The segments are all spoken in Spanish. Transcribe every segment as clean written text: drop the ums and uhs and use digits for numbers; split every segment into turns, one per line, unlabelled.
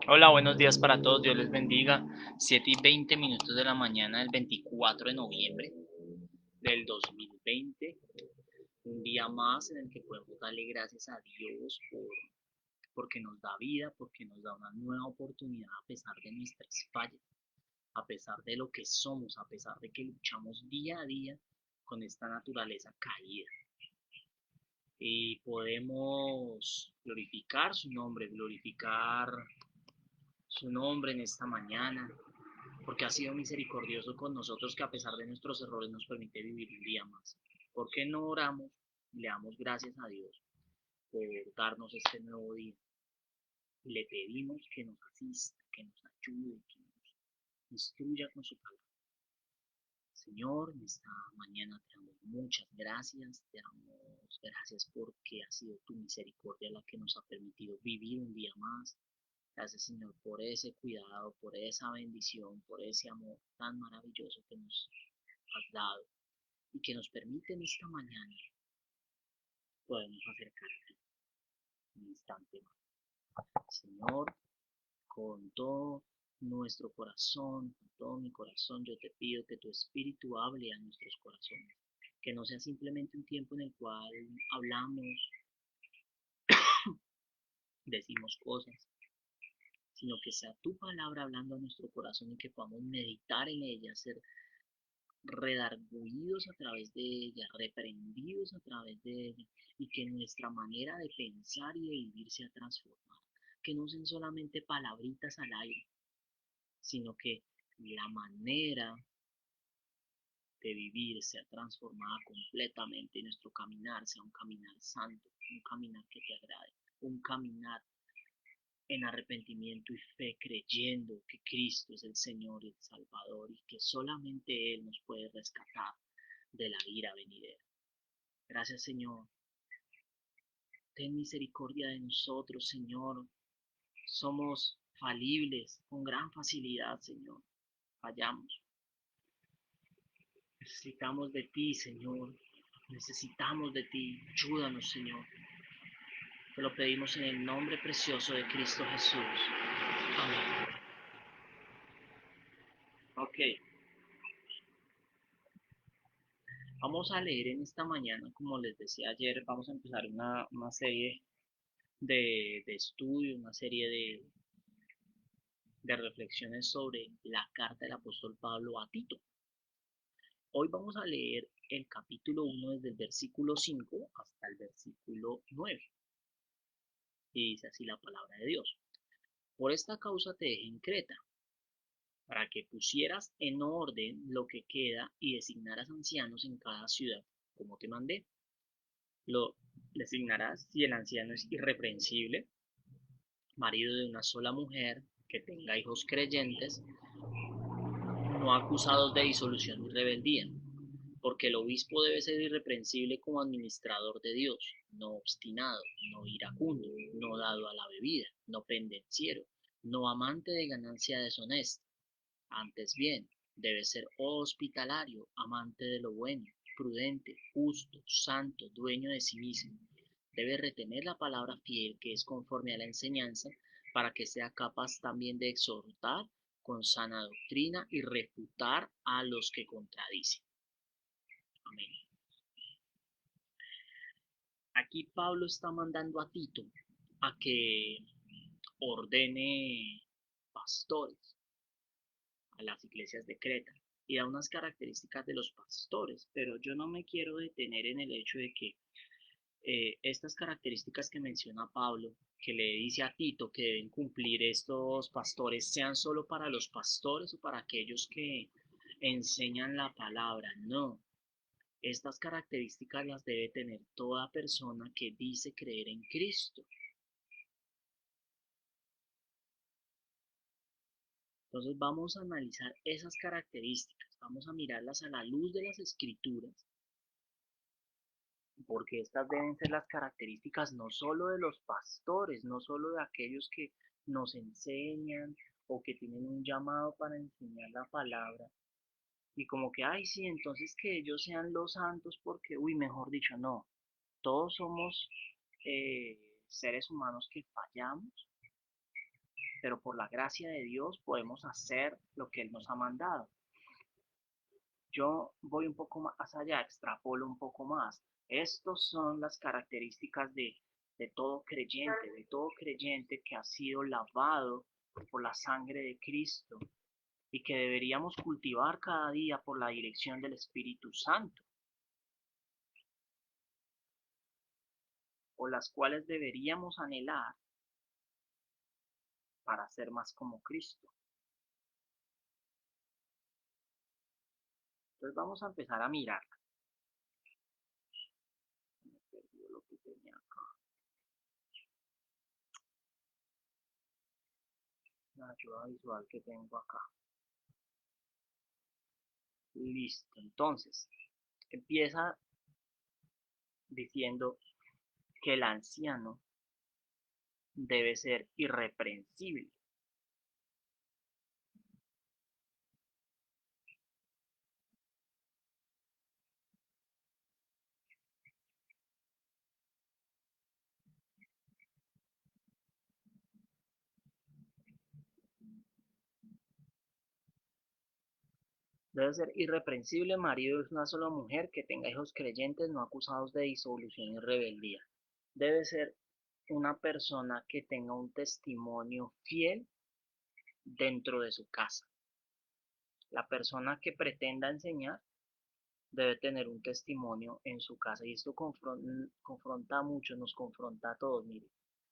Hola, buenos días para todos. Dios les bendiga. 7:20 de la mañana del 24 de noviembre del 2020. Un día más en el que podemos darle gracias a Dios porque nos da vida, porque nos da una nueva oportunidad a pesar de nuestras fallas, a pesar de lo que somos, a pesar de que luchamos día a día con esta naturaleza caída. Y podemos glorificar su nombre, glorificar su nombre en esta mañana, porque ha sido misericordioso con nosotros que a pesar de nuestros errores nos permite vivir un día más. ¿Por qué no oramos y le damos gracias a Dios por darnos este nuevo día? Y le pedimos que nos asista, que nos ayude, que nos instruya con su palabra. Señor, en esta mañana te damos muchas gracias, te damos gracias porque ha sido tu misericordia la que nos ha permitido vivir un día más. Gracias, Señor, por ese cuidado, por esa bendición, por ese amor tan maravilloso que nos has dado y que nos permite en esta mañana podernos acercar a ti un instante más. Señor, con todo nuestro corazón, con todo mi corazón, yo te pido que tu Espíritu hable a nuestros corazones, que no sea simplemente un tiempo en el cual hablamos, decimos cosas, sino que sea tu palabra hablando a nuestro corazón y que podamos meditar en ella, ser redarguidos a través de ella, reprendidos a través de ella, y que nuestra manera de pensar y de vivir sea transformada. Que no sean solamente palabritas al aire, sino que la manera de vivir sea transformada completamente y nuestro caminar sea un caminar santo, un caminar que te agrade, un caminar en arrepentimiento y fe, creyendo que Cristo es el Señor y el Salvador y que solamente Él nos puede rescatar de la ira venidera. Gracias, Señor. Ten misericordia de nosotros, Señor. Somos falibles con gran facilidad, Señor. Fallamos. Necesitamos de ti, Señor. Necesitamos de ti. Ayúdanos, Señor. Te lo pedimos en el nombre precioso de Cristo Jesús. Amén. Ok, vamos a leer en esta mañana, como les decía ayer, vamos a empezar una serie de estudio, una serie de reflexiones sobre la carta del apóstol Pablo a Tito. Hoy vamos a leer el capítulo 1 desde el versículo 5 hasta el versículo 9. Y dice así la palabra de Dios. Por esta causa te dejé en Creta, para que pusieras en orden lo que queda y designaras ancianos en cada ciudad, como te mandé. Lo designarás si el anciano es irreprensible, marido de una sola mujer, que tenga hijos creyentes, no acusados de disolución y rebeldía, porque el obispo debe ser irreprensible como administrador de Dios, no obstinado, no iracundo, no dado a la bebida, no pendenciero, no amante de ganancia deshonesta. Antes bien, debe ser hospitalario, amante de lo bueno, prudente, justo, santo, dueño de sí mismo. Debe retener la palabra fiel que es conforme a la enseñanza, para que sea capaz también de exhortar con sana doctrina y refutar a los que contradicen. Amén. Aquí Pablo está mandando a Tito a que ordene pastores a las iglesias de Creta y da unas características de los pastores, pero yo no me quiero detener en el hecho de que estas características que menciona Pablo, que le dice a Tito que deben cumplir estos pastores, sean solo para los pastores o para aquellos que enseñan la palabra. No, estas características las debe tener toda persona que dice creer en Cristo. Entonces vamos a analizar esas características, vamos a mirarlas a la luz de las escrituras, porque estas deben ser las características no solo de los pastores, no solo de aquellos que nos enseñan o que tienen un llamado para enseñar la palabra, y como que, ay, sí, entonces que ellos sean los santos porque, uy, mejor dicho, no, todos somos seres humanos que fallamos, pero por la gracia de Dios podemos hacer lo que Él nos ha mandado. Yo voy un poco más allá, extrapolo un poco más. Estas son las características de todo creyente que ha sido lavado por la sangre de Cristo y que deberíamos cultivar cada día por la dirección del Espíritu Santo, o las cuales deberíamos anhelar para ser más como Cristo. Entonces vamos a empezar a mirar. Me perdí lo que tenía acá. La ayuda visual que tengo acá. Listo. Entonces, empieza diciendo que el anciano debe ser irreprensible. Debe ser irreprensible, marido de una sola mujer, que tenga hijos creyentes, no acusados de disolución y rebeldía. Debe ser una persona que tenga un testimonio fiel dentro de su casa. La persona que pretenda enseñar debe tener un testimonio en su casa. Y esto confronta a muchos, nos confronta a todos. Mire,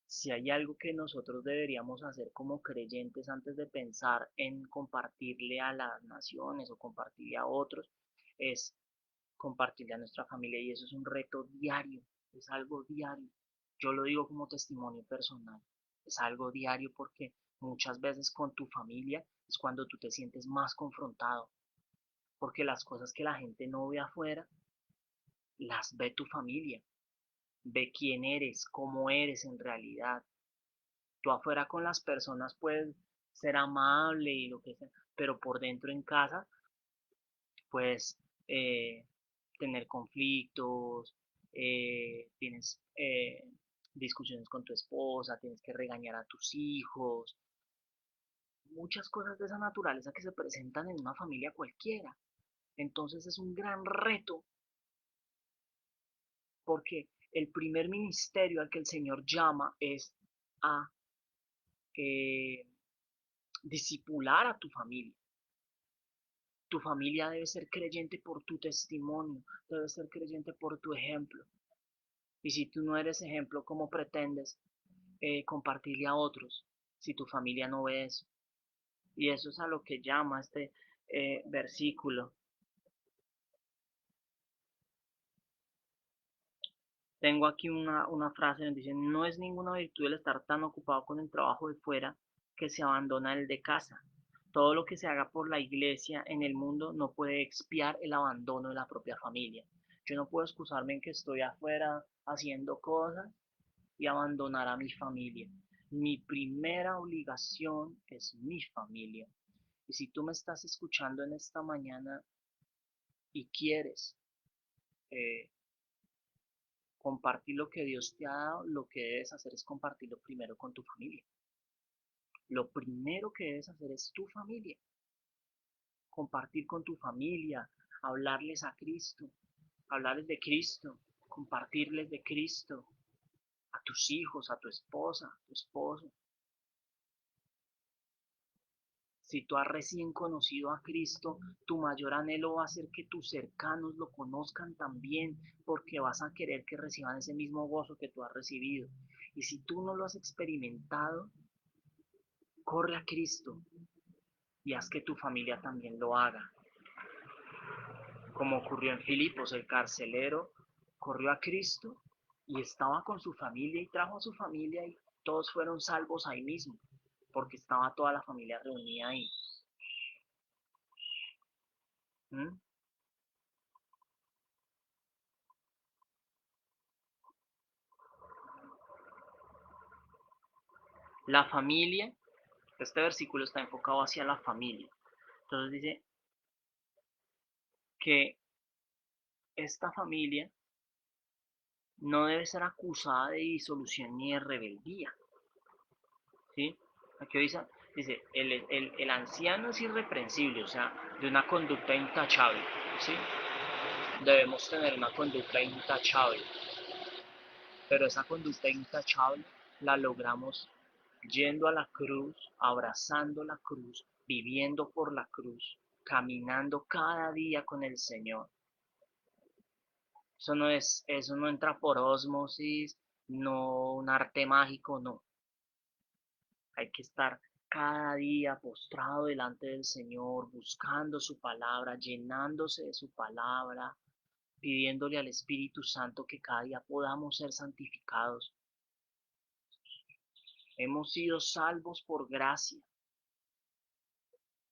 si hay algo que nosotros deberíamos hacer como creyentes antes de pensar en compartirle a las naciones o compartirle a otros, es compartirle a nuestra familia. Y eso es un reto diario, es algo diario. Yo lo digo como testimonio personal, es algo diario porque muchas veces con tu familia es cuando tú te sientes más confrontado, porque las cosas que la gente no ve afuera, las ve tu familia, ve quién eres, cómo eres en realidad. Tú afuera con las personas puedes ser amable y lo que sea, pero por dentro en casa puedes tener conflictos, tienes discusiones con tu esposa, tienes que regañar a tus hijos, muchas cosas de esa naturaleza que se presentan en una familia cualquiera. Entonces es un gran reto porque el primer ministerio al que el Señor llama es a eh, discipular a tu familia. Tu familia debe ser creyente por tu testimonio, debe ser creyente por tu ejemplo. Y si tú no eres ejemplo, ¿cómo pretendes compartirle a otros si tu familia no ve eso? Y eso es a lo que llama este versículo. Tengo aquí una frase donde dice, no es ninguna virtud el estar tan ocupado con el trabajo de fuera que se abandona el de casa. Todo lo que se haga por la iglesia en el mundo no puede expiar el abandono de la propia familia. Yo no puedo excusarme en que estoy afuera haciendo cosas y abandonar a mi familia. Mi primera obligación es mi familia. Y si tú me estás escuchando en esta mañana y quieres eh, compartir lo que Dios te ha dado, lo que debes hacer es compartirlo primero con tu familia. Lo primero que debes hacer es tu familia. Compartir con tu familia, hablarles a Cristo, hablarles de Cristo, compartirles de Cristo a tus hijos, a tu esposa, a tu esposo. Si tú has recién conocido a Cristo, tu mayor anhelo va a ser que tus cercanos lo conozcan también, porque vas a querer que reciban ese mismo gozo que tú has recibido. Y si tú no lo has experimentado, corre a Cristo y haz que tu familia también lo haga. Como ocurrió en Filipos, el carcelero corrió a Cristo y estaba con su familia y trajo a su familia y todos fueron salvos ahí mismo, porque estaba toda la familia reunida ahí. ¿Mm? La familia, este versículo está enfocado hacia la familia. Entonces dice que esta familia no debe ser acusada de disolución ni de rebeldía, ¿sí? Aquí dice el anciano es irreprensible, o sea, de una conducta intachable, ¿sí? Debemos tener una conducta intachable, pero esa conducta intachable la logramos yendo a la cruz, abrazando la cruz, viviendo por la cruz, caminando cada día con el Señor. Eso no entra por ósmosis, no un arte mágico, no. Hay que estar cada día postrado delante del Señor, buscando su palabra, llenándose de su palabra, pidiéndole al Espíritu Santo que cada día podamos ser santificados. Hemos sido salvos por gracia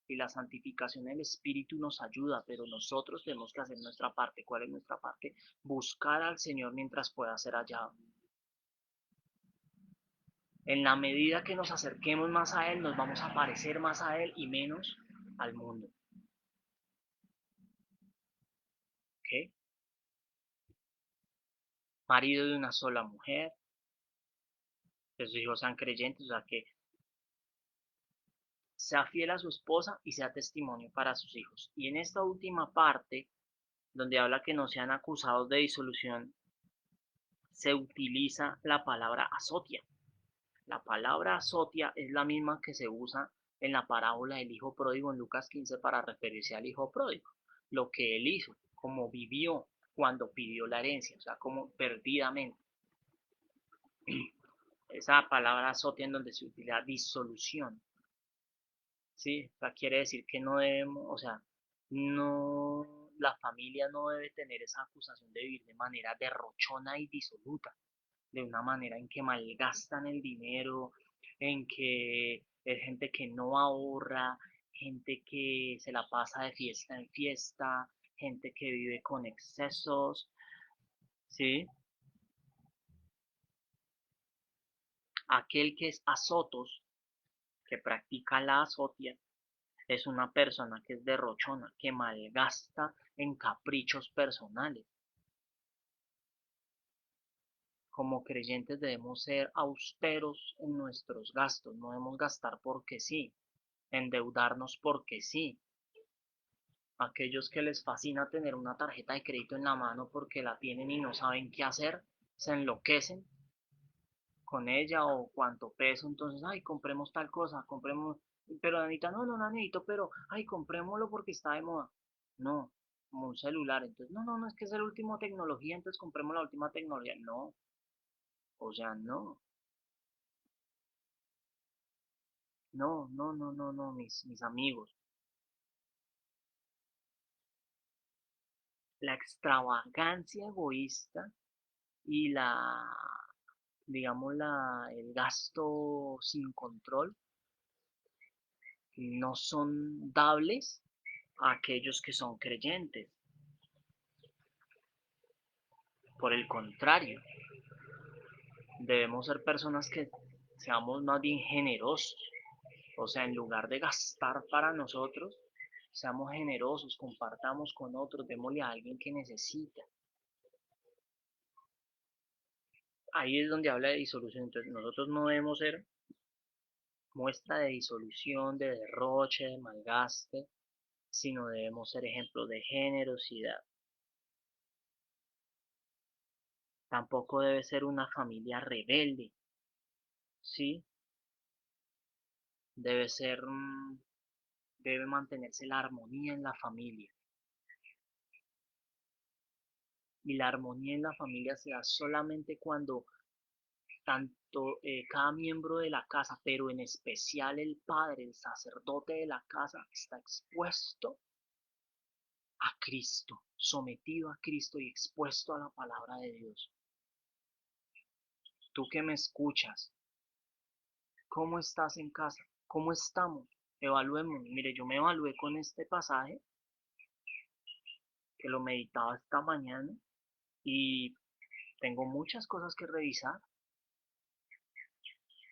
y la santificación del Espíritu nos ayuda, pero nosotros tenemos que hacer nuestra parte. ¿Cuál es nuestra parte? Buscar al Señor mientras pueda ser hallado. En la medida que nos acerquemos más a Él, nos vamos a parecer más a Él y menos al mundo. ¿Ok? Marido de una sola mujer, que sus hijos sean creyentes, o sea, que sea fiel a su esposa y sea testimonio para sus hijos. Y en esta última parte, donde habla que no sean acusados de disolución, se utiliza la palabra azotia. La palabra azotia es la misma que se usa en la parábola del hijo pródigo en Lucas 15 para referirse al hijo pródigo. Lo que él hizo, como vivió cuando pidió la herencia, o sea, como perdidamente. Esa palabra azotia en donde se utiliza disolución, ¿sí? O sea, quiere decir que no debemos, o sea, no, la familia no debe tener esa acusación de vivir de manera derrochona y disoluta, de una manera en que malgastan el dinero, en que es gente que no ahorra, gente que se la pasa de fiesta en fiesta, gente que vive con excesos, ¿sí? Aquel que es azotos, que practica la azotia, es una persona que es derrochona, que malgasta en caprichos personales. Como creyentes debemos ser austeros en nuestros gastos, no debemos gastar porque sí, endeudarnos porque sí. Aquellos que les fascina tener una tarjeta de crédito en la mano porque la tienen y no saben qué hacer, se enloquecen con ella o cuánto peso, entonces, ay, compremos tal cosa, compremos, pero Anita, no, no la necesito, pero, ay, comprémoslo porque está de moda. No, como un celular, entonces, no, no, no, es que es la última tecnología, entonces compremos la última tecnología. No, o sea, no, no, no, no, no, no, mis amigos. La extravagancia egoísta y digamos, el gasto sin control no son dables a aquellos que son creyentes. Por el contrario, debemos ser personas que seamos más bien generosos. O sea, en lugar de gastar para nosotros, seamos generosos, compartamos con otros, démosle a alguien que necesita. Ahí es donde habla de disolución. Entonces, nosotros no debemos ser muestra de disolución, de derroche, de malgaste, sino debemos ser ejemplos de generosidad. Tampoco debe ser una familia rebelde, ¿sí? Debe ser, debe mantenerse la armonía en la familia. Y la armonía en la familia se da solamente cuando tanto cada miembro de la casa, pero en especial el padre, el sacerdote de la casa, está expuesto a Cristo, sometido a Cristo y expuesto a la palabra de Dios. Tú que me escuchas, ¿cómo estás en casa? ¿Cómo estamos? Evaluemos. Mire, yo me evalué con este pasaje, que lo meditaba esta mañana, y tengo muchas cosas que revisar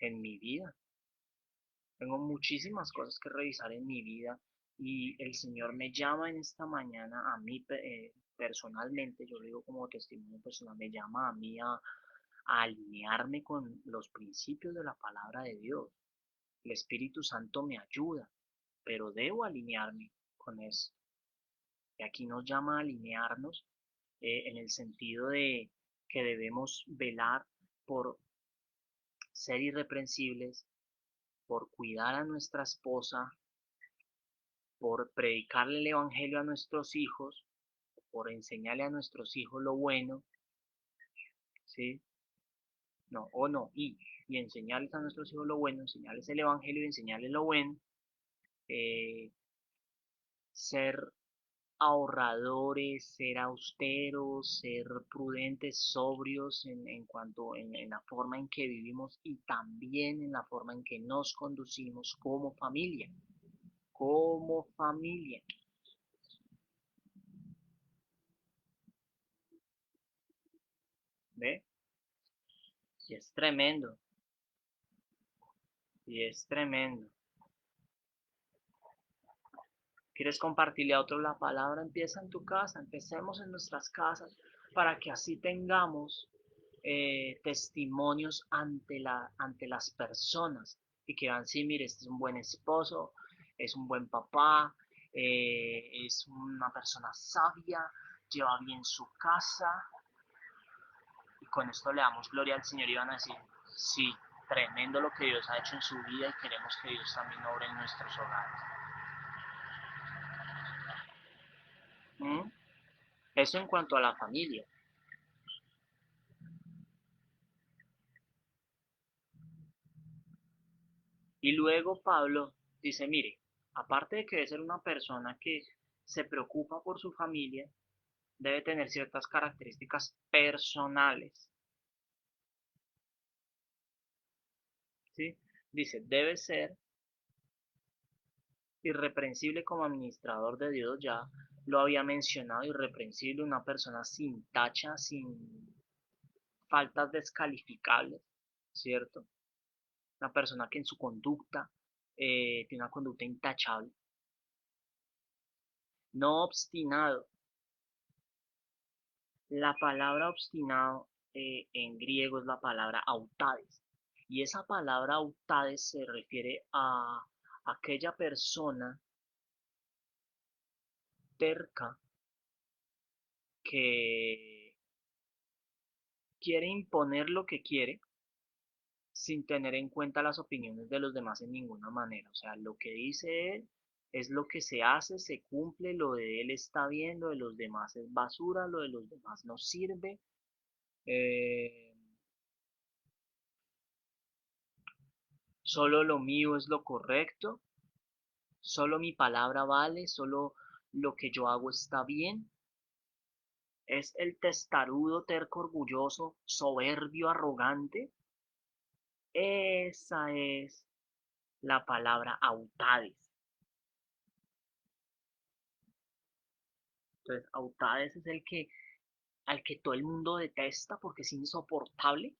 en mi vida. Tengo muchísimas cosas que revisar en mi vida y el Señor me llama en esta mañana a mí personalmente, yo lo digo como testimonio personal, me llama a mí a alinearme con los principios de la palabra de Dios. El Espíritu Santo me ayuda, pero debo alinearme con eso. Y aquí nos llama a alinearnos en el sentido de que debemos velar por ser irreprensibles, por cuidar a nuestra esposa, por predicarle el Evangelio a nuestros hijos, por enseñarle a nuestros hijos lo bueno, ¿sí? No, o no, y enseñarles a nuestros hijos lo bueno, enseñarles el Evangelio y enseñarles lo bueno, eh, ser ahorradores, ser austeros, ser prudentes, sobrios en cuanto en la forma en que vivimos y también en la forma en que nos conducimos como familia, como familia, ¿ve? Y es tremendo, y es tremendo. ¿Quieres compartirle a otros la palabra? Empieza en tu casa, empecemos en nuestras casas para que así tengamos testimonios ante las personas y que vean, sí, mire, este es un buen esposo, es un buen papá, es una persona sabia, lleva bien su casa y con esto le damos gloria al Señor y van a decir, sí, tremendo lo que Dios ha hecho en su vida y queremos que Dios también obre en nuestros hogares. ¿Mm? Eso en cuanto a la familia. Y luego Pablo dice, mire, aparte de que debe ser una persona que se preocupa por su familia, debe tener ciertas características personales, ¿sí? Dice, debe ser irreprensible como administrador de Dios, ya lo había mencionado, irreprensible, una persona sin tacha, sin faltas descalificables, ¿cierto? Una persona que en su conducta tiene una conducta intachable, no obstinado. La palabra obstinado en griego es la palabra autades. Y esa palabra autades se refiere a aquella persona terca que quiere imponer lo que quiere sin tener en cuenta las opiniones de los demás en ninguna manera. O sea, lo que dice él es lo que se hace, se cumple, lo de él está bien, lo de los demás es basura, lo de los demás no sirve. Eh, Solo lo mío es lo correcto, solo mi palabra vale, solo lo que yo hago está bien. Es el testarudo, terco, orgulloso, soberbio, arrogante. Esa es la palabra autades. Entonces, autades es el que al que todo el mundo detesta porque es insoportable.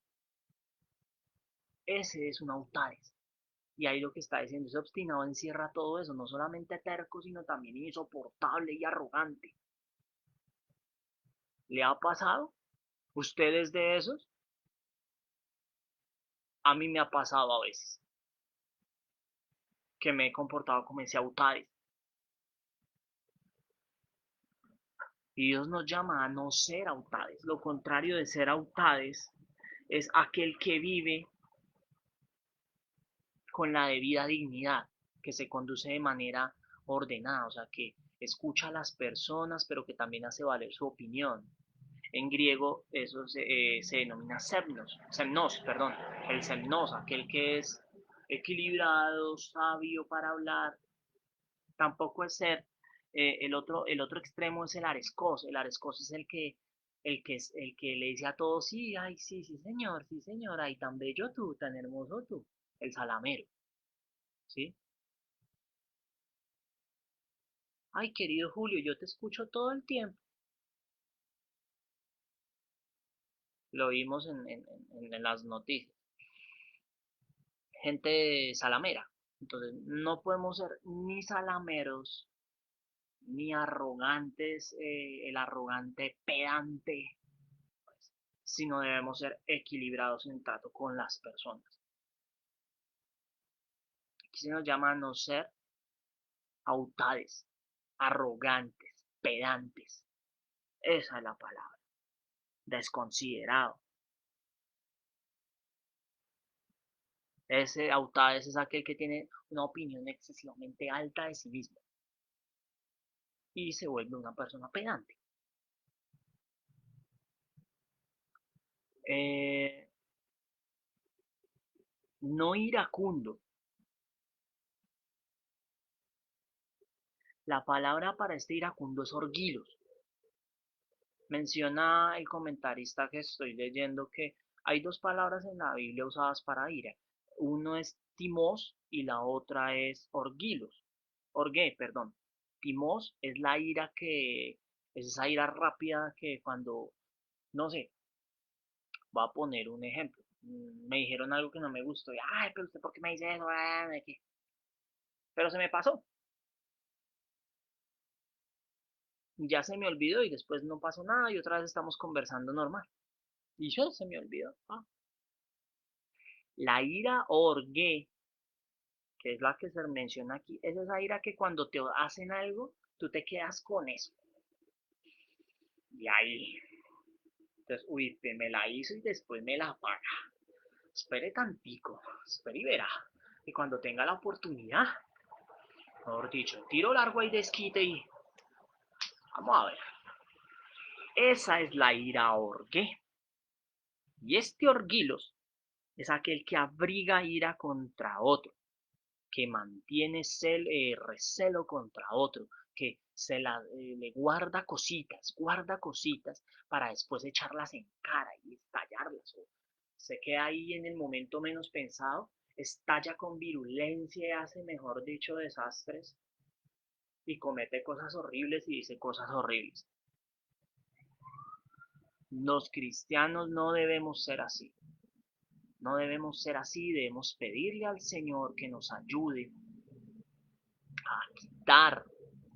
Ese es un autades. Y ahí lo que está diciendo, ese obstinado encierra todo eso, no solamente terco, sino también insoportable y arrogante. ¿Le ha pasado? ¿Usted es de esos? A mí me ha pasado a veces que me he comportado como ese autades. Y Dios nos llama a no ser autades. Lo contrario de ser autades es aquel que vive con la debida dignidad, que se conduce de manera ordenada, o sea, que escucha a las personas, pero que también hace valer su opinión. En griego eso se denomina semnos, perdón, el semnos, aquel que es equilibrado, sabio para hablar, tampoco es ser, el otro extremo es el arescos es el que le dice a todos, sí, ay, sí, sí señor, ay, tan bello tú, tan hermoso tú, el salamero, ¿sí? Ay, querido Julio, yo te escucho todo el tiempo, lo vimos en las noticias, gente salamera, entonces no podemos ser ni salameros, ni arrogantes, el arrogante pedante, sino debemos ser equilibrados en trato con las personas. Aquí se nos llama no ser audades, arrogantes, pedantes. Esa es la palabra. Desconsiderado. Ese audades es aquel que tiene una opinión excesivamente alta de sí mismo y se vuelve una persona pedante. Eh, no iracundo. La palabra para este iracundo es orguilos. Menciona el comentarista que estoy leyendo que hay dos palabras en la Biblia usadas para ira. Uno es timos y la otra es orgilos. Orgue, perdón. Timos es la ira es esa ira rápida que cuando, no sé, voy a poner un ejemplo. Me dijeron algo que no me gustó y, ay, pero usted, ¿por qué me dice eso? Pero se me pasó. Ya se me olvidó y después no pasó nada y otra vez estamos conversando normal. Y yo se me olvidó. La ira orgue, que es la que se menciona aquí, es esa ira que cuando te hacen algo, tú te quedas con eso. Y ahí, entonces, uy, me la hizo y después me la paga. Espere tantico, espere y verá. Y cuando tenga la oportunidad, mejor dicho, tiro largo y desquite y vamos a ver. Esa es la ira orgue. Y este orguilos es aquel que abriga ira contra otro, que mantiene recelo contra otro, que le guarda cositas para después echarlas en cara y estallarlas. O se queda ahí en el momento menos pensado, estalla con virulencia y hace, mejor dicho, desastres y comete cosas horribles y dice cosas horribles. Los cristianos no debemos ser así. No debemos ser así, debemos pedirle al Señor que nos ayude a quitar,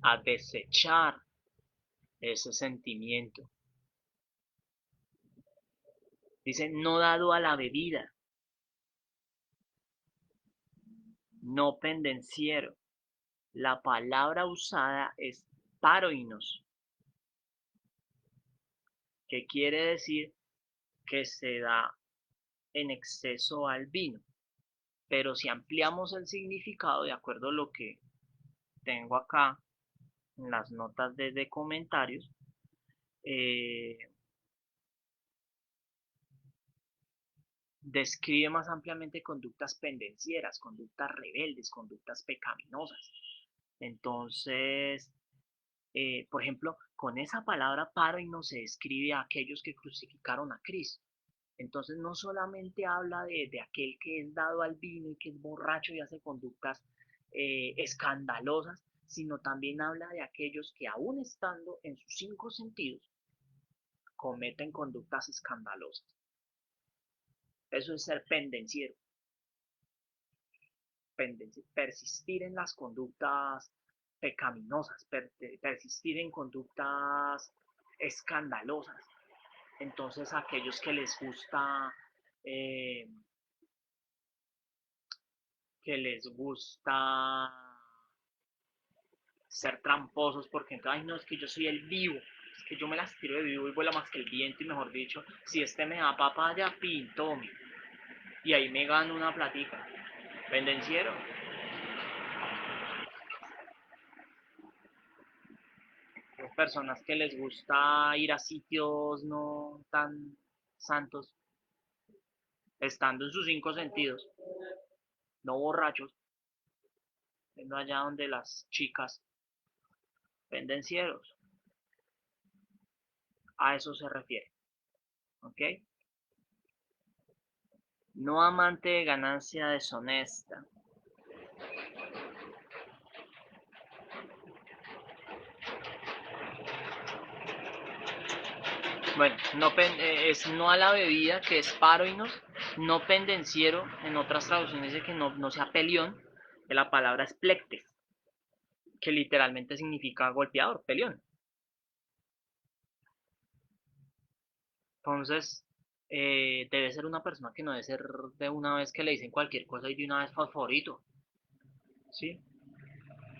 a desechar ese sentimiento. Dice, no dado a la bebida, no pendenciero. La palabra usada es paroinos, que quiere decir que se da en exceso al vino. Pero si ampliamos el significado, de acuerdo a lo que tengo acá en las notas de comentarios, eh, describe más ampliamente conductas pendencieras, conductas rebeldes, conductas pecaminosas. Entonces, por ejemplo, con esa palabra paro y no se describe a aquellos que crucificaron a Cristo. Entonces no solamente habla de aquel que es dado al vino y que es borracho y hace conductas escandalosas, sino también habla de aquellos que aún estando en sus cinco sentidos cometen conductas escandalosas. Eso es ser pendenciero, persistir en las conductas pecaminosas, persistir en conductas escandalosas. Entonces aquellos eh, que les gusta ser tramposos porque entonces, ay no, es que yo soy el vivo, es que yo me las tiro de vivo y vuela más que el viento y mejor dicho, si este me da papaya, pinto, y ahí me gano una platica. Pendenciero. Las personas que les gusta ir a sitios no tan santos, estando en sus cinco sentidos, no borrachos, yendo allá donde las chicas pendencieros. A eso se refiere, ¿ok? No amante de ganancia deshonesta. Bueno, no es no a la bebida, que es paroinos, no pendenciero, en otras traducciones dice que no sea peleón, que la palabra es plectes, que literalmente significa golpeador, peleón. Entonces, debe ser una persona que no debe ser de una vez que le dicen cualquier cosa y de una vez favorito. ¿sí?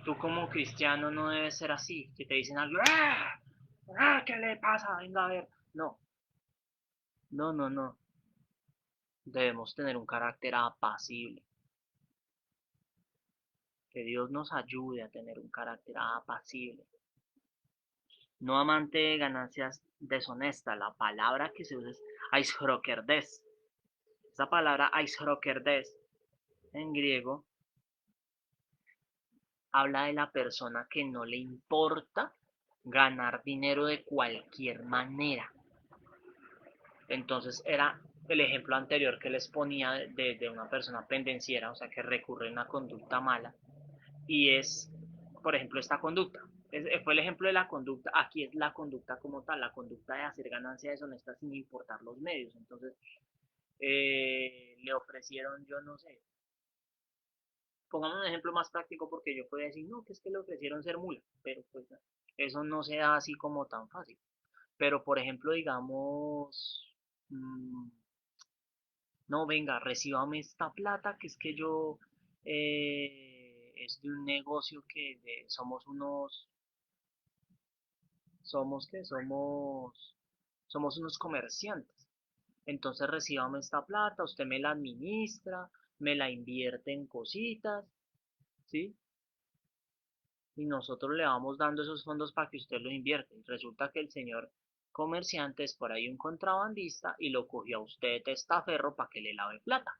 Tú como cristiano no debes ser así, que te dicen algo, ¡ah! ¡Ah! ¿Qué le pasa? Venga a ver. No, no, no, no. Debemos tener un carácter apacible. Que Dios nos ayude a tener un carácter apacible. No amante de ganancias deshonestas. La palabra que se usa es aisrokerdes. Esa palabra aisrokerdes en griego habla de la persona que no le importa ganar dinero de cualquier manera. Entonces era el ejemplo anterior que les ponía de una persona pendenciera, o sea, que recurre a una conducta mala, y es, por ejemplo, esta conducta. Fue el ejemplo de la conducta, aquí es la conducta como tal, la conducta de hacer ganancia deshonesta sin importar los medios. Entonces, le ofrecieron, yo no sé, pongamos un ejemplo más práctico porque yo podría decir, no, que es que le ofrecieron ser mula, pero pues eso no se da así como tan fácil. Pero, por ejemplo, digamos, mmm, no, venga, recíbame esta plata, que es que yo es de un negocio que somos unos, somos que somos unos comerciantes. Entonces recíbame esta plata, usted me la administra, me la invierte en cositas, ¿sí? Y nosotros le vamos dando esos fondos para que usted los invierte. Y resulta que el señor comerciante es por ahí un contrabandista y lo cogió a usted de testaferro para que le lave plata.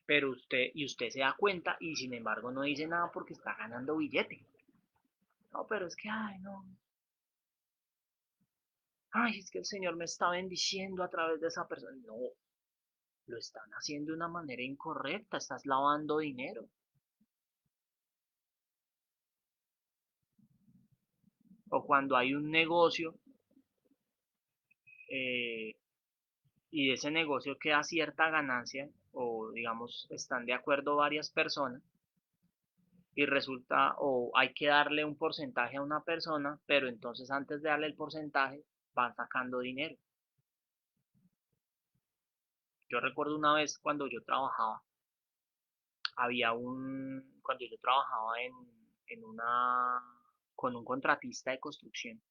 Pero usted se da cuenta y sin embargo no dice nada porque está ganando billete. No, pero es que, ay, no, ay, es que el Señor me está bendiciendo a través de esa persona. No, lo están haciendo de una manera incorrecta, estás lavando dinero. O cuando hay un negocio eh, y de ese negocio queda cierta ganancia, o digamos, están de acuerdo varias personas, y resulta, o hay que darle un porcentaje a una persona, pero entonces antes de darle el porcentaje, van sacando dinero. Yo recuerdo una vez cuando yo trabajaba, cuando yo trabajaba en con un contratista de construcción,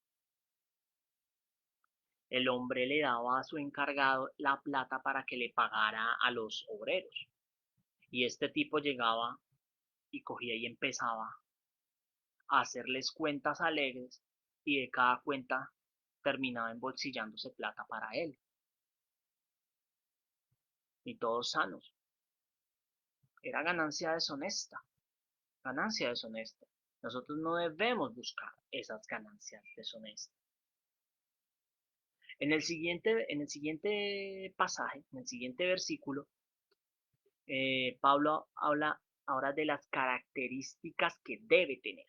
el hombre le daba a su encargado la plata para que le pagara a los obreros. Y este tipo llegaba y cogía y empezaba a hacerles cuentas alegres y de cada cuenta terminaba embolsillándose plata para él. Y todos sanos. Era ganancia deshonesta, ganancia deshonesta. Nosotros no debemos buscar esas ganancias deshonestas. En el siguiente pasaje, en el siguiente versículo, Pablo habla ahora de las características que debe tener.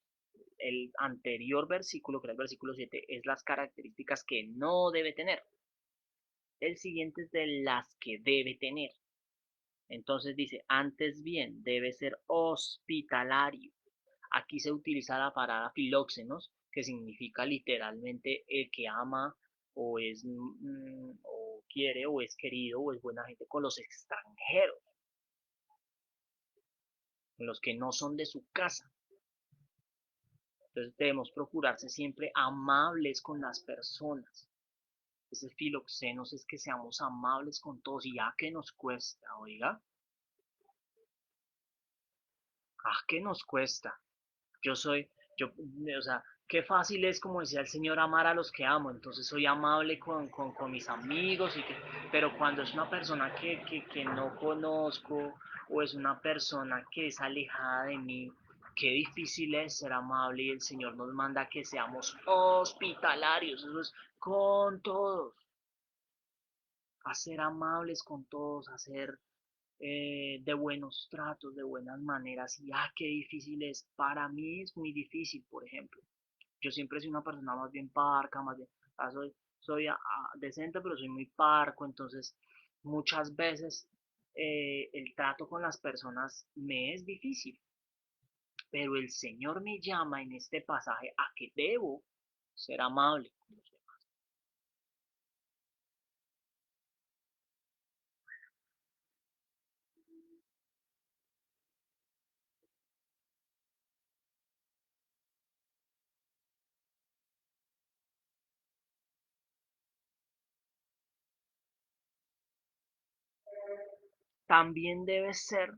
El anterior versículo, que era el versículo 7, es las características que no debe tener. El siguiente es de las que debe tener. Entonces dice, antes bien, debe ser hospitalario. Aquí se utiliza la palabra filóxenos, que significa literalmente el que ama o es o quiere o es querido o es buena gente con los extranjeros, con los que no son de su casa. Entonces debemos procurarse siempre amables con las personas. Ese filoxenos es que seamos amables con todos y ya que nos cuesta, oiga, que nos cuesta. Yo soy, yo, o sea, qué fácil es, como decía el Señor, amar a los que amo. Entonces soy amable con mis amigos, pero cuando es una persona que no conozco o es una persona que es alejada de mí, qué difícil es ser amable y el Señor nos manda que seamos hospitalarios, eso es con todos, a ser amables con todos, a ser de buenos tratos, de buenas maneras. Y qué difícil es. Para mí es muy difícil, por ejemplo. Yo siempre soy una persona más bien parca, más bien, soy decente, pero soy muy parco, entonces muchas veces el trato con las personas me es difícil, pero el Señor me llama en este pasaje a que debo ser amable con los demás. también debes ser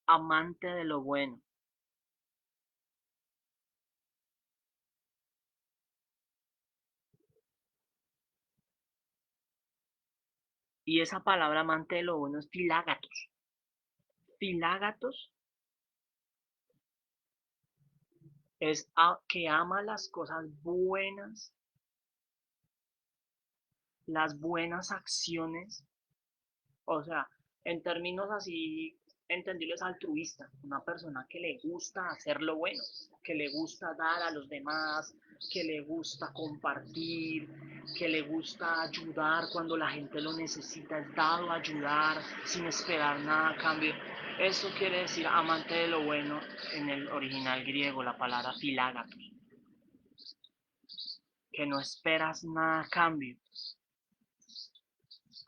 amante de lo bueno. Y esa palabra amante de lo bueno es filágatos. Filágatos es que ama las cosas buenas, las buenas acciones, o sea, en términos así entendibles, altruista, una persona que le gusta hacer lo bueno, que le gusta dar a los demás, que le gusta compartir, que le gusta ayudar cuando la gente lo necesita, es dado a ayudar sin esperar nada a cambio. Eso quiere decir amante de lo bueno en el original griego, la palabra filágatos, que no esperas nada a cambio.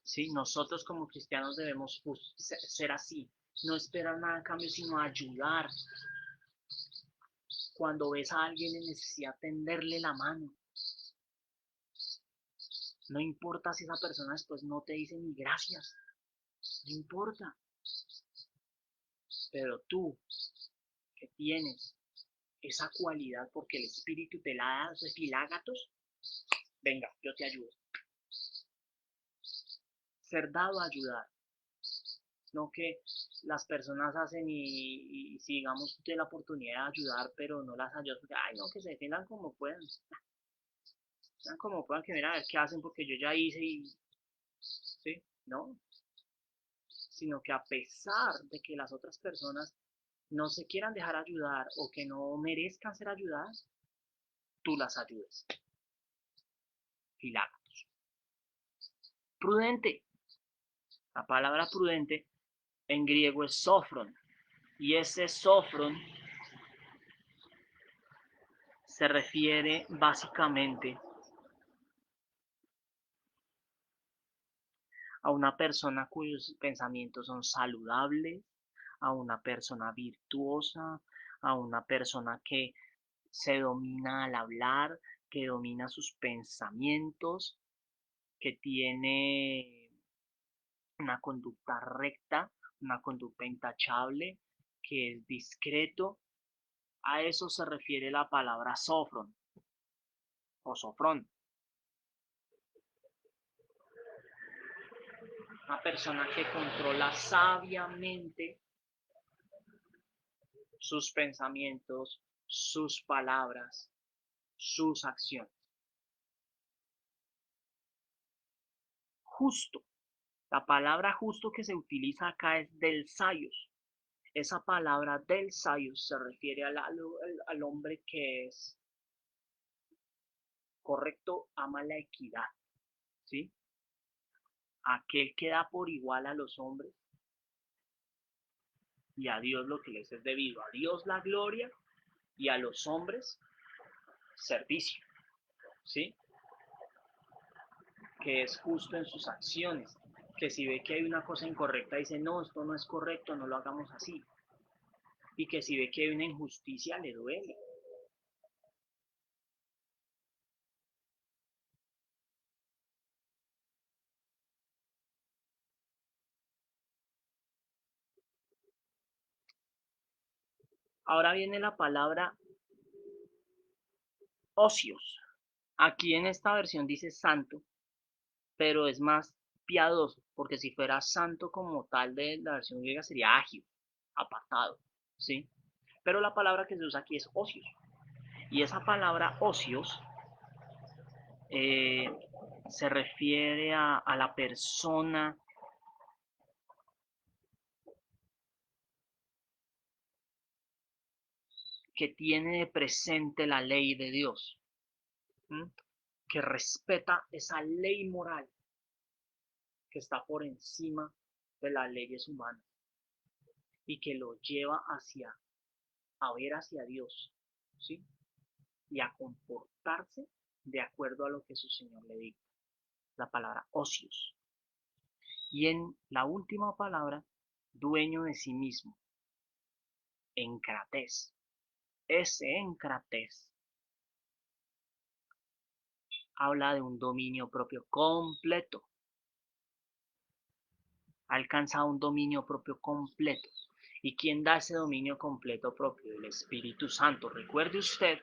¿Sí? Nosotros como cristianos debemos ser así, no esperar nada a cambio, sino ayudar. Cuando ves a alguien en necesidad, tenderle la mano. No importa si esa persona después no te dice ni gracias, no importa. Pero tú, que tienes esa cualidad porque el Espíritu te la da, esos filágatos, venga, yo te ayudo. Ser dado a ayudar. No que las personas hacen y si digamos tú tienes la oportunidad de ayudar, pero no las ayudas porque, ay, no, que se defiendan como puedan. Sean como puedan, que mira a ver qué hacen porque yo ya hice y, ¿sí? No, sino que a pesar de que las otras personas no se quieran dejar ayudar o que no merezcan ser ayudadas, tú las ayudes. Filágatos. Prudente. La palabra prudente en griego es sofron. Y ese sofron se refiere básicamente a una persona cuyos pensamientos son saludables, a una persona virtuosa, a una persona que se domina al hablar, que domina sus pensamientos, que tiene una conducta recta, una conducta intachable, que es discreto. A eso se refiere la palabra sofron o sofrón. Una persona que controla sabiamente sus pensamientos, sus palabras, sus acciones. Justo. La palabra justo que se utiliza acá es del sayos. Esa palabra del sayos se refiere al hombre que es correcto, ama la equidad, ¿sí? Aquel que da por igual a los hombres y a Dios lo que les es debido. A Dios la gloria y a los hombres servicio, ¿sí? Que es justo en sus acciones, que si ve que hay una cosa incorrecta dice, no, esto no es correcto, no lo hagamos así. Y que si ve que hay una injusticia le duele. Ahora viene la palabra ocios. Aquí en esta versión dice santo, pero es más piadoso, porque si fuera santo como tal de la versión griega sería ágil, apartado, ¿sí? Pero la palabra que se usa aquí es ocios. Y esa palabra ocios eh, se refiere a la persona que tiene presente la ley de Dios, ¿m? Que respeta esa ley moral que está por encima de las leyes humanas y que lo lleva a ver hacia Dios, ¿sí? Y a comportarse de acuerdo a lo que su Señor le diga. La palabra ocios. Y en la última palabra, dueño de sí mismo, encrates. Ese encrates habla de un dominio propio completo. ha alcanzado un dominio propio completo. ¿Y quién da ese dominio completo propio? El Espíritu Santo. Recuerde usted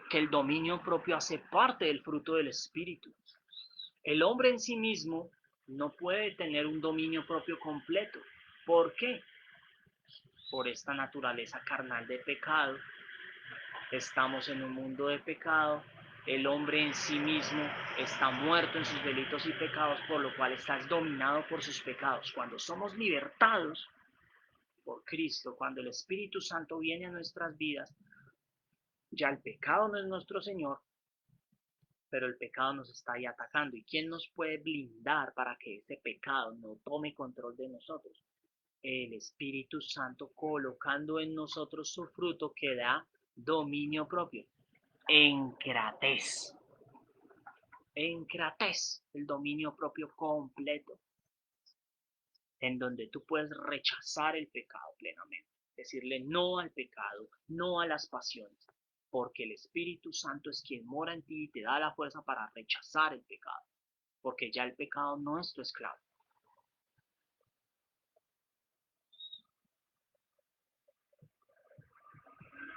que el dominio propio hace parte del fruto del Espíritu. El hombre en sí mismo no puede tener un dominio propio completo. ¿Por qué? Por esta naturaleza carnal de pecado. Estamos en un mundo de pecado. El hombre en sí mismo está muerto en sus delitos y pecados, por lo cual está dominado por sus pecados. Cuando somos libertados por Cristo, cuando el Espíritu Santo viene a nuestras vidas, ya el pecado no es nuestro Señor, pero el pecado nos está ahí atacando. ¿Y quién nos puede blindar para que ese pecado no tome control de nosotros? El Espíritu Santo colocando en nosotros su fruto que da dominio propio. Encratez, el dominio propio completo, en donde tú puedes rechazar el pecado plenamente, decirle no al pecado, no a las pasiones, porque el Espíritu Santo es quien mora en ti y te da la fuerza para rechazar el pecado, porque ya el pecado no es tu esclavo.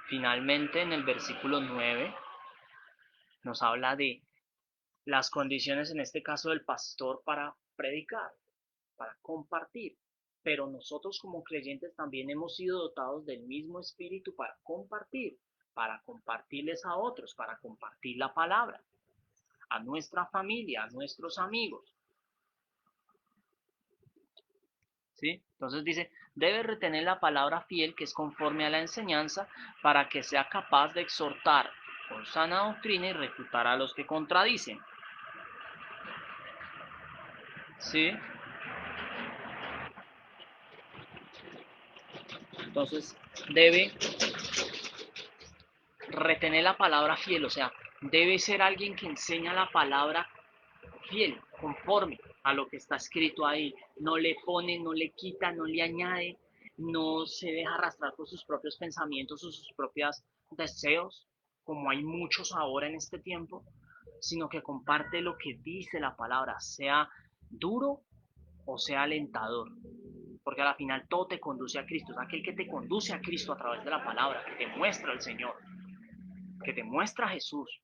Finalmente, en el versículo 9 nos habla de las condiciones, en este caso del pastor, para predicar, para compartir. Pero nosotros como creyentes también hemos sido dotados del mismo espíritu para compartirles a otros, para compartir la palabra, a nuestra familia, a nuestros amigos. ¿Sí? Entonces dice, debe retener la palabra fiel que es conforme a la enseñanza para que sea capaz de exhortar con sana doctrina y refutar a los que contradicen. ¿Sí? Entonces debe retener la palabra fiel, o sea, debe ser alguien que enseña la palabra fiel, conforme a lo que está escrito ahí. No le pone, no le quita, no le añade, no se deja arrastrar por sus propios pensamientos o sus propios deseos, como hay muchos ahora en este tiempo, sino que comparte lo que dice la palabra, sea duro o sea alentador. Porque al final todo te conduce a Cristo, es aquel que te conduce a Cristo a través de la palabra, que te muestra al Señor, que te muestra a Jesús.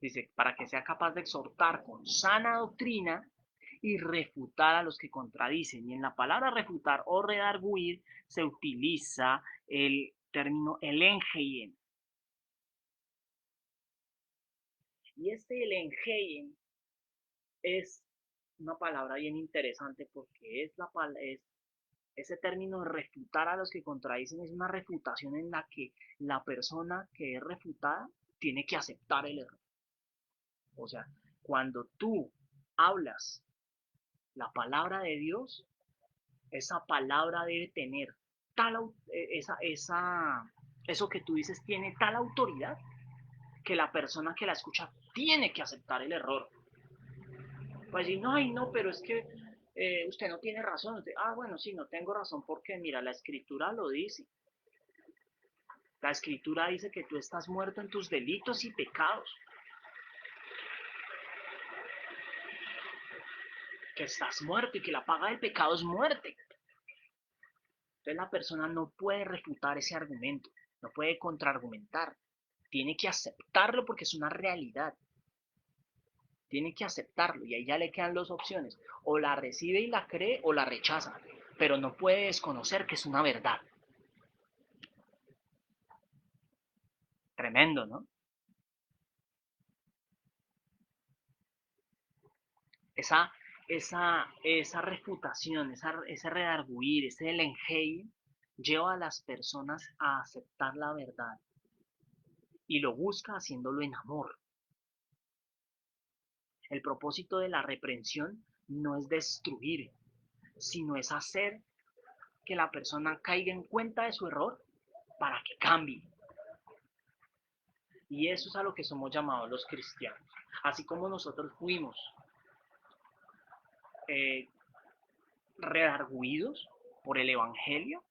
Dice, para que sea capaz de exhortar con sana doctrina y refutar a los que contradicen. Y en la palabra refutar o redarguir se utiliza el término elengeien. Y este elengeien es una palabra bien interesante porque es ese término de refutar a los que contradicen es una refutación en la que la persona que es refutada tiene que aceptar el error. O sea, cuando tú hablas la palabra de Dios, esa palabra debe tener tal, eso que tú dices tiene tal autoridad que la persona que la escucha tiene que aceptar el error. Pues decir, no, ay, no, pero es que usted no tiene razón. Usted, bueno, sí, no tengo razón porque, mira, la escritura lo dice. La escritura dice que tú estás muerto en tus delitos y pecados. Que estás muerto y que la paga del pecado es muerte. Entonces la persona no puede refutar ese argumento, no puede contraargumentar. Tiene que aceptarlo porque es una realidad. Tiene que aceptarlo y ahí ya le quedan dos opciones. O la recibe y la cree o la rechaza. Pero no puede desconocer que es una verdad. Tremendo, ¿no? Esa, esa refutación, ese redarguir, ese elenjei, lleva a las personas a aceptar la verdad y lo busca haciéndolo en amor. El propósito de la reprensión no es destruir, sino es hacer que la persona caiga en cuenta de su error para que cambie. Y eso es a lo que somos llamados los cristianos. Así como nosotros fuimos eh, redarguidos por el Evangelio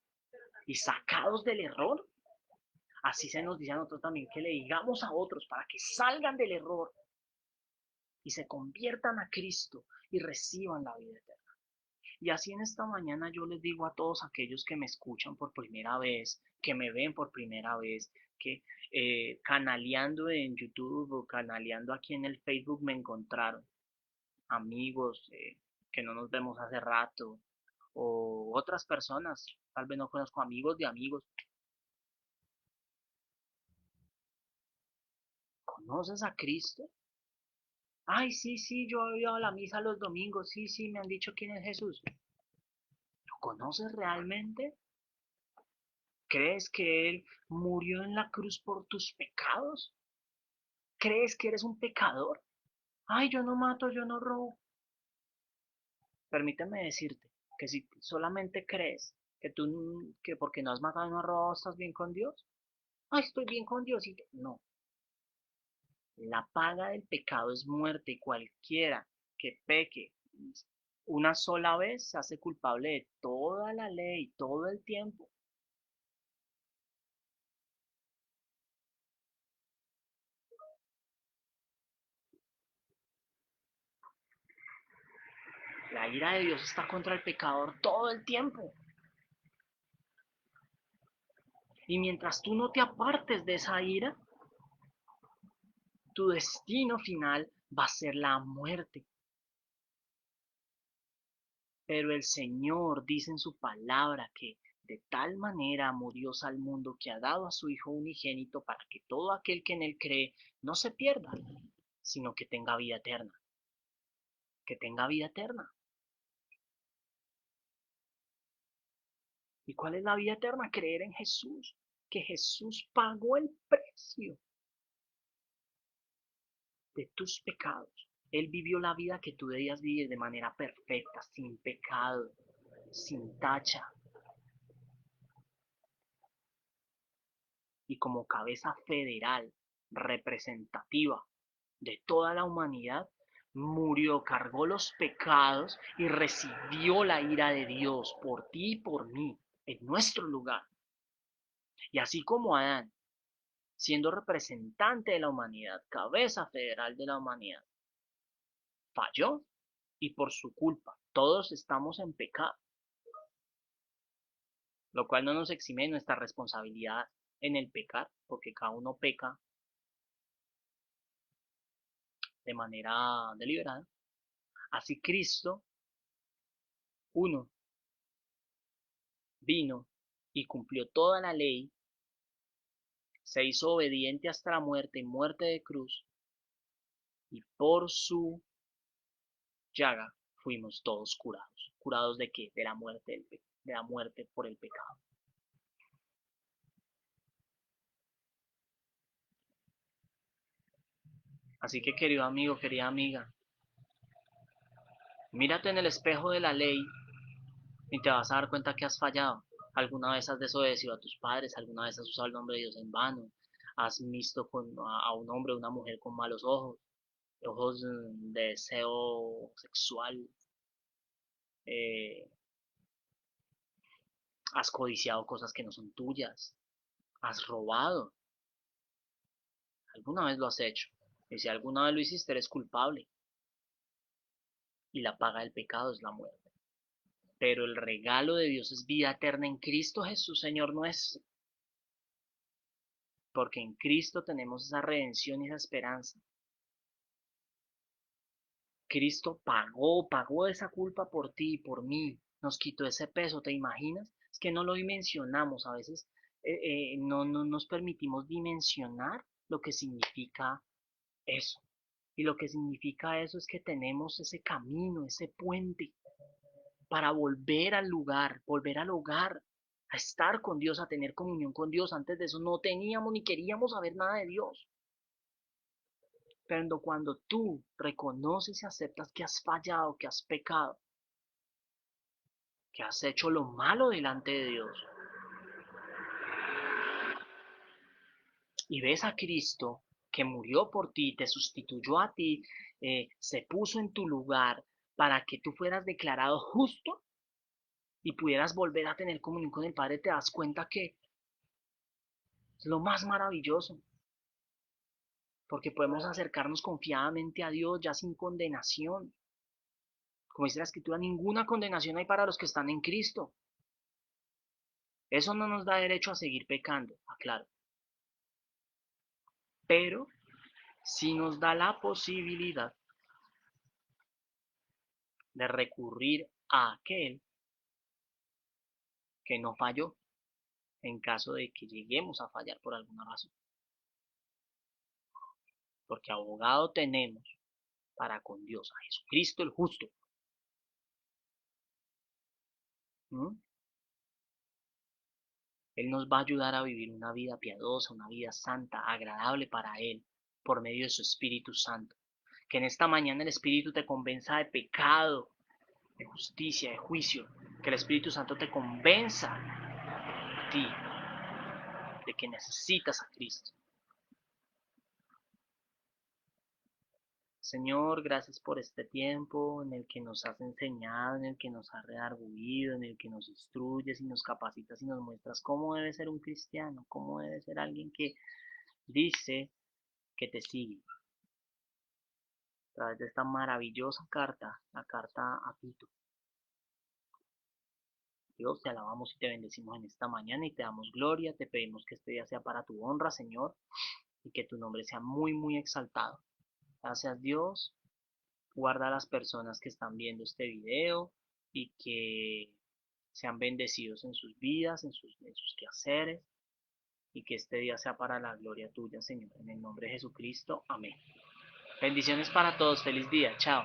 y sacados del error, así se nos dice a nosotros también que le digamos a otros para que salgan del error y se conviertan a Cristo y reciban la vida eterna. Y así en esta mañana yo les digo a todos aquellos que me escuchan por primera vez, que me ven por primera vez, que canaleando en YouTube o canaleando aquí en el Facebook me encontraron, amigos que no nos vemos hace rato, o otras personas, tal vez no conozco, amigos de amigos. ¿Conoces a Cristo? Ay, sí, sí, yo he ido a la misa los domingos, sí, sí, me han dicho quién es Jesús. ¿Lo conoces realmente? ¿Crees que Él murió en la cruz por tus pecados? ¿Crees que eres un pecador? Ay, yo no mato, yo no robo. Permíteme decirte que si solamente crees que porque no has matado y no has robado estás bien con Dios, ay, estoy bien con Dios. No, la paga del pecado es muerte y cualquiera que peque una sola vez se hace culpable de toda la ley, todo el tiempo. La ira de Dios está contra el pecador todo el tiempo. Y mientras tú no te apartes de esa ira, tu destino final va a ser la muerte. Pero el Señor dice en su palabra que de tal manera amó Dios al mundo que ha dado a su Hijo unigénito para que todo aquel que en él cree no se pierda, sino que tenga vida eterna. Que tenga vida eterna. ¿Y cuál es la vida eterna? Creer en Jesús. Que Jesús pagó el precio de tus pecados. Él vivió la vida que tú debías vivir de manera perfecta, sin pecado, sin tacha. Y como cabeza federal, representativa de toda la humanidad, murió, cargó los pecados y recibió la ira de Dios por ti y por mí, en nuestro lugar. Y así como Adán, siendo representante de la humanidad, cabeza federal de la humanidad, falló y por su culpa todos estamos en pecado, lo cual no nos exime de nuestra responsabilidad en el pecar, porque cada uno peca de manera deliberada. Así Cristo, uno, vino y cumplió toda la ley, se hizo obediente hasta la muerte y muerte de cruz, y por su llaga fuimos todos curados. ¿Curados de qué? De la muerte, de la muerte por el pecado. Así que querido amigo, querida amiga, mírate en el espejo de la ley y te vas a dar cuenta que has fallado. Alguna vez has desobedecido a tus padres, alguna vez has usado el nombre de Dios en vano, has visto a un hombre o una mujer con malos ojos, ojos de deseo sexual, eh, has codiciado cosas que no son tuyas, has robado, alguna vez lo has hecho. Y si alguna vez lo hiciste, eres culpable. Y la paga del pecado es la muerte. Pero el regalo de Dios es vida eterna en Cristo Jesús, Señor nuestro. Porque en Cristo tenemos esa redención y esa esperanza. Cristo pagó esa culpa por ti y por mí. Nos quitó ese peso, ¿te imaginas? Es que no lo dimensionamos. A veces no nos permitimos dimensionar lo que significa eso. Y lo que significa eso es que tenemos ese camino, ese puente para volver al lugar, volver al hogar, a estar con Dios, a tener comunión con Dios. Antes de eso no teníamos ni queríamos saber nada de Dios. Pero cuando tú reconoces y aceptas que has fallado, que has pecado, que has hecho lo malo delante de Dios, y ves a Cristo que murió por ti, te sustituyó a ti, se puso en tu lugar para que tú fueras declarado justo y pudieras volver a tener comunión con el Padre, te das cuenta que es lo más maravilloso. porque podemos acercarnos confiadamente a Dios ya sin condenación. Como dice la Escritura, ninguna condenación hay para los que están en Cristo. Eso no nos da derecho a seguir pecando, aclaro. Pero sí nos da la posibilidad de recurrir a aquel que no falló en caso de que lleguemos a fallar por alguna razón. Porque abogado tenemos para con Dios, a Jesucristo el justo. ¿Mm? Él nos va a ayudar a vivir una vida piadosa, una vida santa, agradable para Él, por medio de su Espíritu Santo. Que en esta mañana el Espíritu te convenza de pecado, de justicia, de juicio. Que el Espíritu Santo te convenza a ti de que necesitas a Cristo. Señor, gracias por este tiempo en el que nos has enseñado, en el que nos has redarguido, en el que nos instruyes y nos capacitas y nos muestras cómo debe ser un cristiano, cómo debe ser alguien que dice que te sigue. A través de esta maravillosa carta, la carta a Tito. Dios, te alabamos y te bendecimos en esta mañana y te damos gloria, te pedimos que este día sea para tu honra, Señor, y que tu nombre sea muy, muy exaltado. Gracias, Dios. Guarda a las personas que están viendo este video y que sean bendecidos en sus vidas, en sus quehaceres, y que este día sea para la gloria tuya, Señor. En el nombre de Jesucristo, amén. Bendiciones para todos, feliz día, chao.